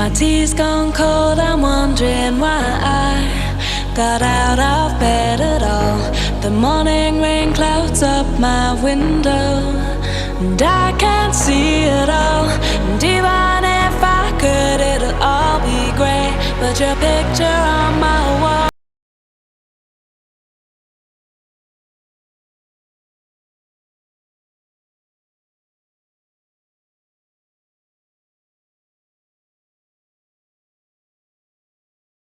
My tea's gone cold, I'm wondering why I got out of bed at all. The morning rain clouds up my window, and I can't see it all. And even if I could, it'll all be grey. But your picture